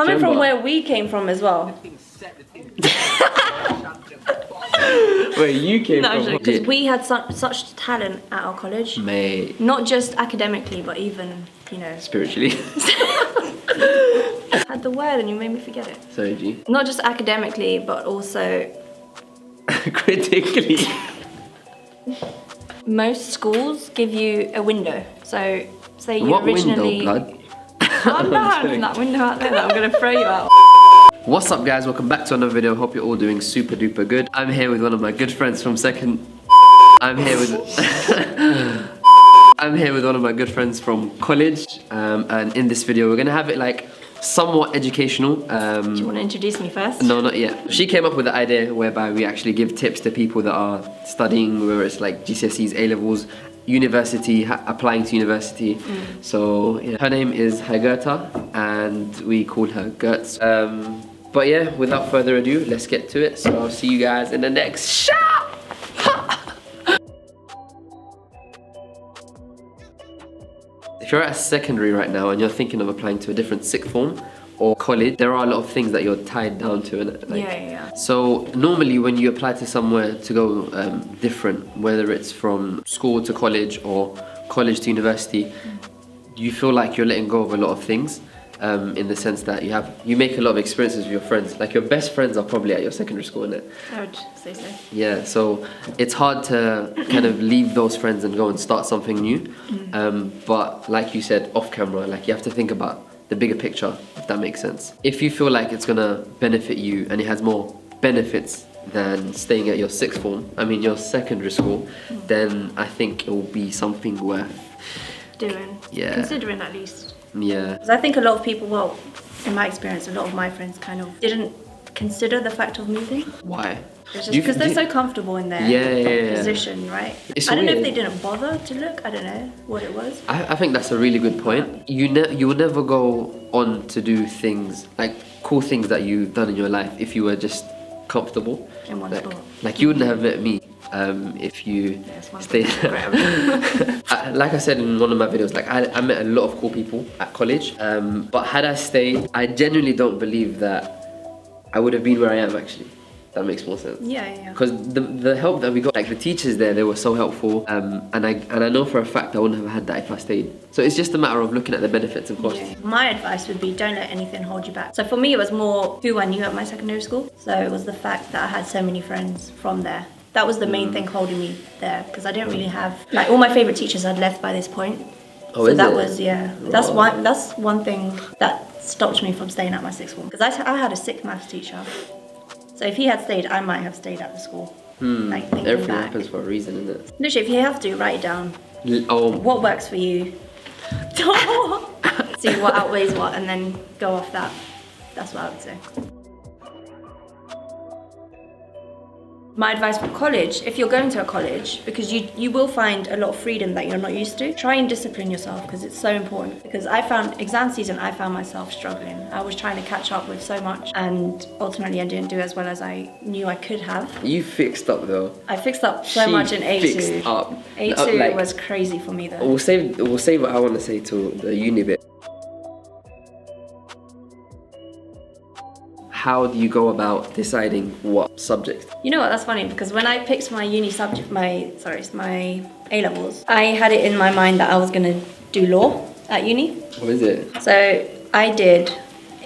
Coming from where we came from as well. Where you came from? Because we had such talent at our college. Mate. Not just academically, but even, you know... Spiritually. I had the word and you made me forget it. Sorry, G. Not just academically, but also... Critically. Most schools give you a window. So, say you What originally... window, blood? Calm down, that window out there that I'm going to throw you out. What's up, guys? Welcome back to another video. Hope you're all doing super duper good. I'm here with one of my good friends from second... I'm here with one of my good friends from college. And in this video, we're going to have it like somewhat educational. Do you want to introduce me first? No, not yet. She came up with the idea whereby we actually give tips to people that are studying, whether it's like GCSEs, A-levels, university, applying to university. So yeah. Her name is Gerta and we call her Gertz. But yeah, without further ado, let's get to it. So I'll see you guys in the next shot. If you're at secondary right now and you're thinking of applying to a different sixth form or college, there are a lot of things that you're tied down to, innit? Like, yeah. So normally when you apply to somewhere to go different, whether it's from school to college or college to university, you feel like you're letting go of a lot of things. In the sense that you make a lot of experiences with your friends. Like your best friends are probably at your secondary school, innit? I would say so. Yeah, so it's hard to kind of leave those friends and go and start something new. But like you said, off camera, like you have to think about the bigger picture, if that makes sense. If you feel like it's gonna benefit you and it has more benefits than staying at your sixth form, your secondary school, then I think it will be something worth doing. Yeah. Considering at least. Yeah. Because I think a lot of people, well, in my experience, a lot of my friends kind of didn't consider the fact of moving. Why? It's just because they're so comfortable in their position, right? I don't know if they didn't bother to look. I don't know what it was. I think that's a really good point. You will never go on to do things, like cool things that you've done in your life if you were just comfortable. In one spot. Like you wouldn't have met me if you stayed. Like I said in one of my videos, like I met a lot of cool people at college. But had I stayed, I genuinely don't believe that I would have been where I am actually. That makes more sense. Yeah. Because the help that we got, like the teachers there, they were so helpful. And I know for a fact I wouldn't have had that if I stayed. So it's just a matter of looking at the benefits, of course. Yeah. My advice would be don't let anything hold you back. So for me, it was more who I knew at my secondary school. So it was the fact that I had so many friends from there. That was the main thing holding me there, because I didn't really have, like, all my favourite teachers had left by this point. Oh, so that was, that's one thing that stopped me from staying at my sixth form. Because I had a sick maths teacher. So if he had stayed, I might have stayed at the school. Like, everything happens for a reason, isn't it? Literally, if you have to, write it down. What works for you? See what outweighs what, and then go off that. That's what I would say. My advice for college, if you're going to a college, because you will find a lot of freedom that you're not used to, try and discipline yourself because it's so important. Because I found myself struggling. I was trying to catch up with so much and ultimately I didn't do as well as I knew I could have. You fixed up though. I fixed up so much in A2. Fixed up. A2 was crazy for me though. We'll save what I want to say to the uni bit. How do you go about deciding what subject? You know what, that's funny because when I picked my uni subject, my A-levels, I had it in my mind that I was going to do law at uni. What is it? So I did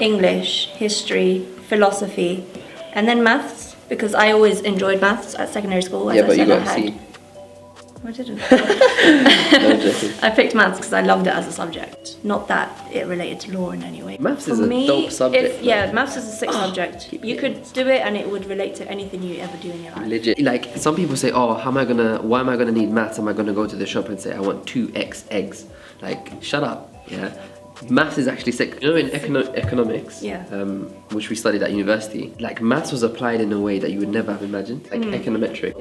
English, history, philosophy, and then maths because I always enjoyed maths at secondary school. Yeah, but you got C. I didn't. No, I picked maths because I loved it as a subject. Not that it related to law in any way. Maths is a dope subject. Maths is a sick subject. You could do it and it would relate to anything you ever do in your life. Legit. Like some people say, oh, why am I gonna need maths? Am I gonna go to the shop and say I want 2x eggs? Like, shut up. Yeah. Maths is actually sick. You know, in economics, which we studied at university, like maths was applied in a way that you would never have imagined, like econometric.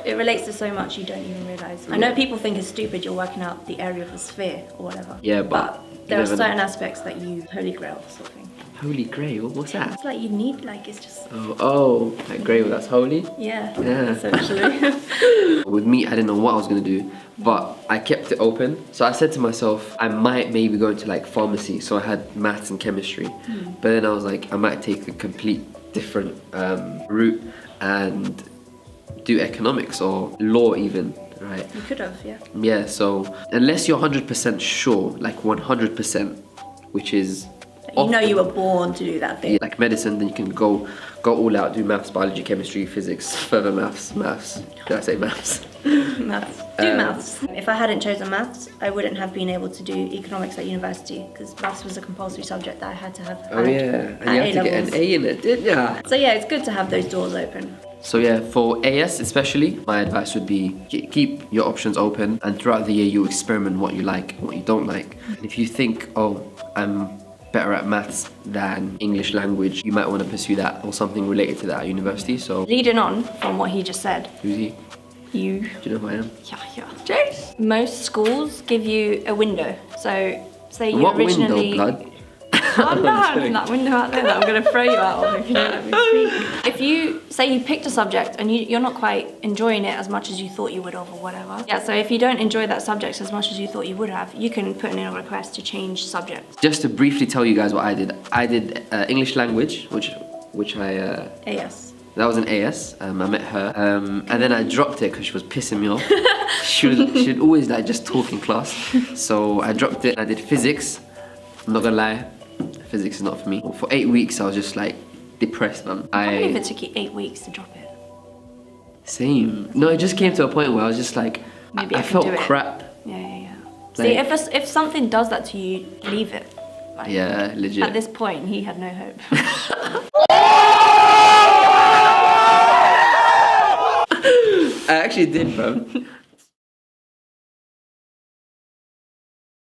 It relates to so much you don't even realise. I know people think it's stupid you're working out the area of a sphere or whatever. Yeah, but there are certain aspects that you holy grail sort of thing. Holy grail? What's that? It's like you need, like, it's just... like grail, that's holy? Yeah. Essentially. With me, I didn't know what I was going to do, but I kept it open. So I said to myself, I might maybe go into like pharmacy. So I had maths and chemistry, but then I was like, I might take a complete different route and do economics or law even, right? You could have, yeah. Yeah, so unless you're 100% sure, like 100%, which is You know you were born to do that thing. yeah, like medicine, then you can go all out, do maths, biology, chemistry, physics, further maths. Did I say maths? Maths. Do maths. If I hadn't chosen maths, I wouldn't have been able to do economics at university because maths was a compulsory subject that I had to have. Oh yeah, and you have to get an A in it, didn't ya? So yeah, it's good to have those doors open. So yeah, for AS especially, my advice would be keep your options open, and throughout the year you experiment what you like and what you don't like. And if you think, oh, I'm better at maths than English language, you might want to pursue that or something related to that at university. So Leading on from what he just said, who's he? you. Do you know who I am? Yeah. James. Most schools give you a window. So say you What originally. window, blood? I'm not having that window out there that I'm going to throw you out of if you don't let me speak. If you say you picked a subject and you're not quite enjoying it as much as you thought you would have or whatever. Yeah, so if you don't enjoy that subject as much as you thought you would have, you can put in a request to change subjects. Just to briefly tell you guys what I did English language, which I AS. that was an AS. I met her, and then I dropped it because she was pissing me off. she'd always like just talk in class, so I dropped it. I did physics. I'm not gonna lie, physics is not for me. For 8 weeks, I was just like depressed, man. I can't believe it took you 8 weeks to drop it. Same. No, it just came to a point where I was just like, Maybe I I can felt do it. crap. Yeah. Like- See, if something does that to you, leave it. Like, Yeah, legit. At this point, he had no hope. I actually did, bro.